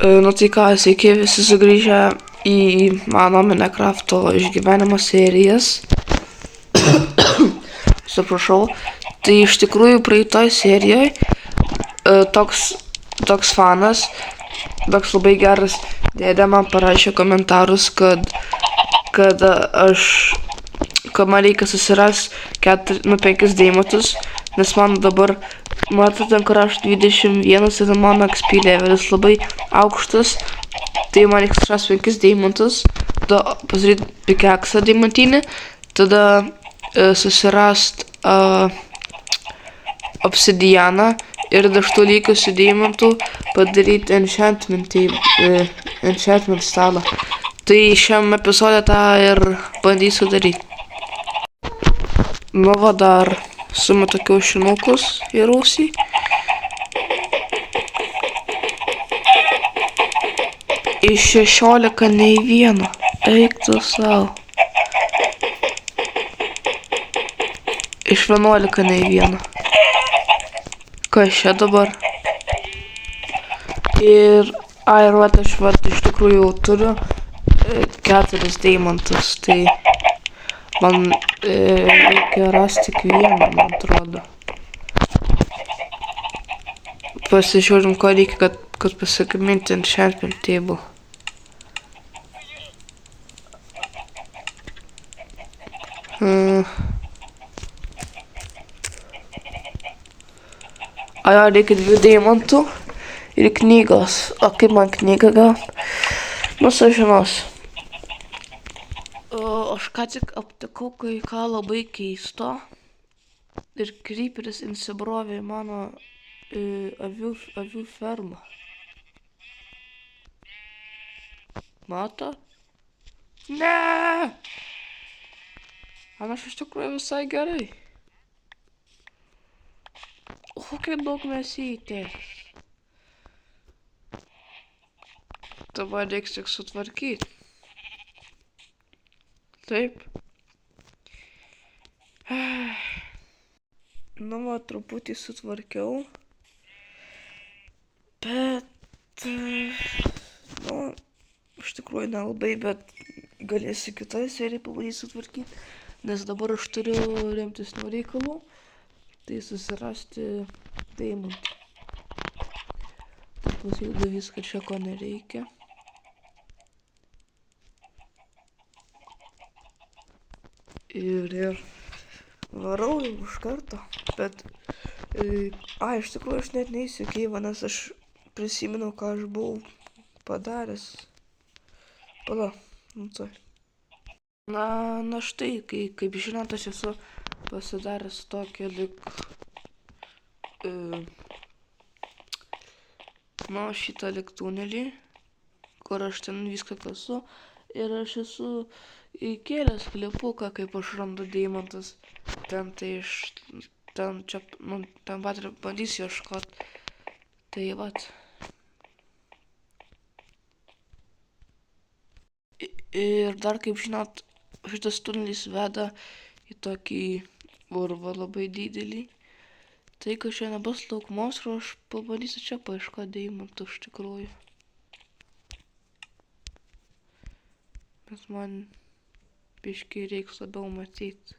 Nu tai ką, sveiki visi sugrįžę į mano Minecrafto išgyvenimo serijas. Suprašau. Tai iš tikrųjų praeitoj serijoje toks fanas, toks labai geras dėdė man parašė komentarus, kad man reikia susirasti 5 deimantus, nes man dabar, matote, kur aš 21 ir mano XP levelis labai aukštas, tai man reikia susirasti 5 deimantus, tada pasidaryti pikeksą deimantinį, tada susirasti obsidianą ir iš tų likusių deimantų padaryti enchantment stalą. Tai šiam epizode tą ir bandysiu daryti. Nu va, dar sumetu kiaušinukus į rūsį. Iš 16 nei vieno. Eik tu savo. Iš 11 nei vieno. Kas čia dabar? Ir aš iš tikrųjų jau turiu 4 deimantus, tai man reikia rasti tik vieną, man atrodo. Pasižiūrim, ko reikia, kad pasigaminti enchantment table. Reikia 2 deimantų ir knygos. O kaip man knygą gauti? Nu, sužinosiu. Aš ką tik aptikau kai ką labai keisto. Ir creeperis įsibrovė į mano avių fermą. Mato? Ne! Man aš iš tikrųjų visai gerai. O kiek daug mėsytės. Dabar reiks tik sutvarkyti. Taip. Nu va, truputį sutvarkiau. Bet, nu, iš tikrųjų nelabai, bet galėsiu kitoj serijai pabandyti sutvarkyti. Nes dabar aš turiu rimtesnių reikalų. Tai susirasti deimantą. Tai pasiūdau viską čia, ko nereikia. Ir varau jau iš karto. Bet, iš tikrųjų aš net neįsiu Keivą, nes aš prisimenu, ką aš buvau padaręs. Pala, nu tai. Na štai, kaip žinot, aš esu pasidaręs tokį šitą lyg tunelį, kur aš ten viską kasu, ir aš esu įkėlęs klipuką, kaip aš randu deimantus. Ten pat ir bandysiu ieškoti. Tai vat. Ir dar, kaip žinot, šitas tunelis veda į tokį urvą labai didelį. Tai, kad čia nebus daug monstrų, aš pabandysiu čia paieškoti deimantų iš tikrųjų. Bet man biškį reiks labiau matyti.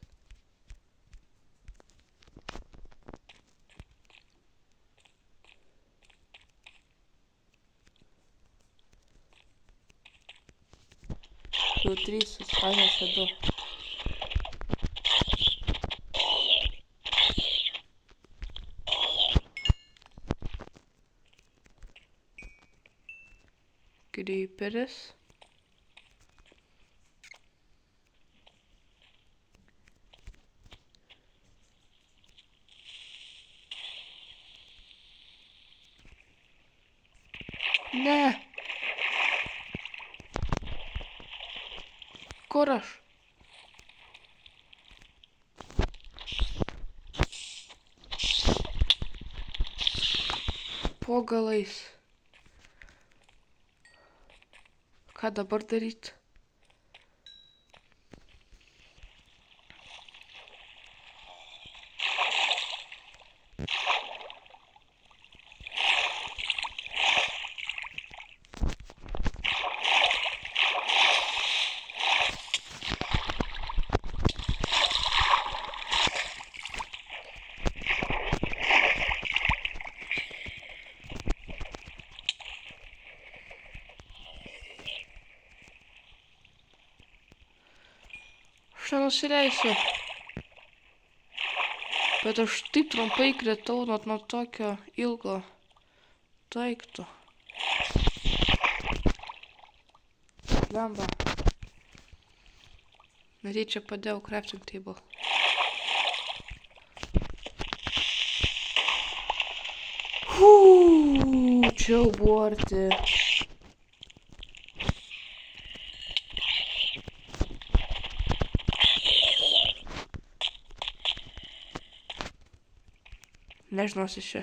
Jau 3, suspainėse 2. Creeperis. Ne. Kur aš? Po galais. Ką dabar daryti? Aš nenusileisiu. Bet aš taip trumpai kritau nuo tokio ilgo daikto. Lemba. Netyčia padėjau crafting table. Čia jau buvo arti. Nežinau, aš čia.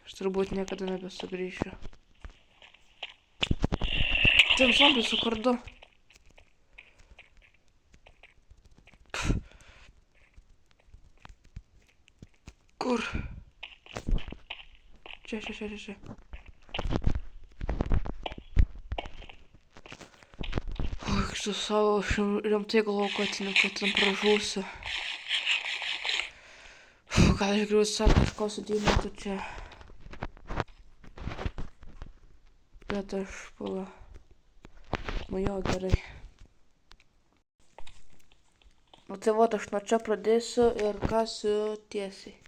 Aš turbūt niekada nebesugrįšiu. Ten zombis su kardu. Kur? Čia. Su savo, aš rimtai galvoju, kad ten pražūsiu. Gal aš griusiu kažko sudėmėtų čia. Bet aš pala. Nu jo, gerai. Nu tai vat, aš nuo čia pradėsiu ir kasiu tiesiai.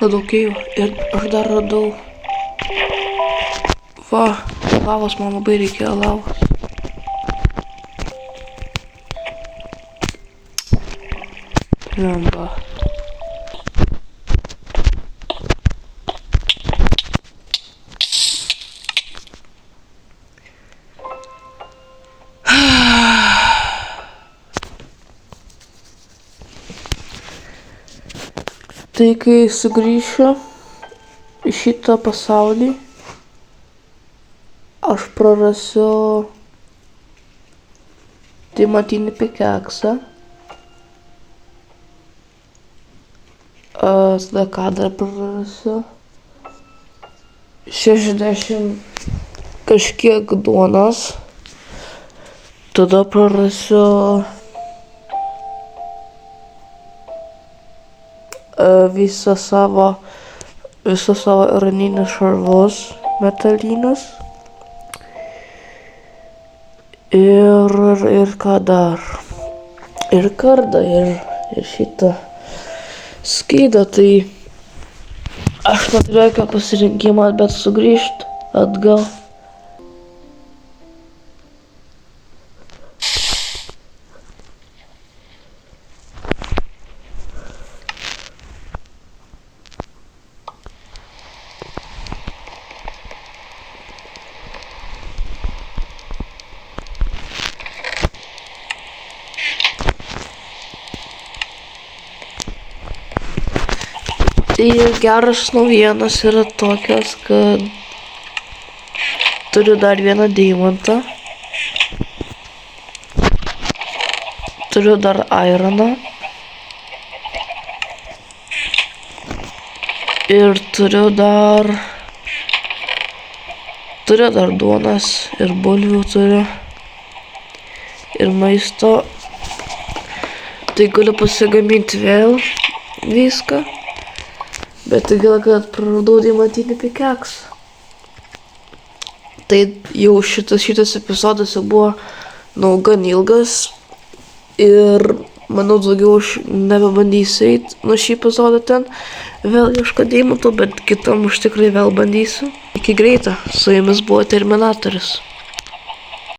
Radau keivą ir aš dar radau. Va, lavos, man labai reikėjo lavos. Lemba. Tai kai sugrįšiu į šitą pasaulį, aš prarasiu deimantinį pikeksą. Tada ką dar prarasiu? 60 kažkiek duonos. Tada prarasiu visą savo ironinius šarvus metalinius. Ir ką dar? Ir kardą, ir šitą skydą, tai aš neturiu jokio pasirinkimo, bet sugrįžt atgal. Tai geras naujienos yra tokios, kad turiu dar vieną deimantą. Turiu dar ironą. Ir turiu dar duonos ir bulvių turiu. Ir maisto. Tai galiu pasigaminti vėl viską. Bet tai gal, kad praradau deimantinį pikeksą. Tai jau šitas epizodas jau buvo gan ilgas. Ir manau, daugiau aš nebebandysiu eiti nuo šį epizodą ten vėl ieškoti deimantų, bet kitam aš tikrai vėl bandysiu. Iki greito, su jumis buvo Terminatorius.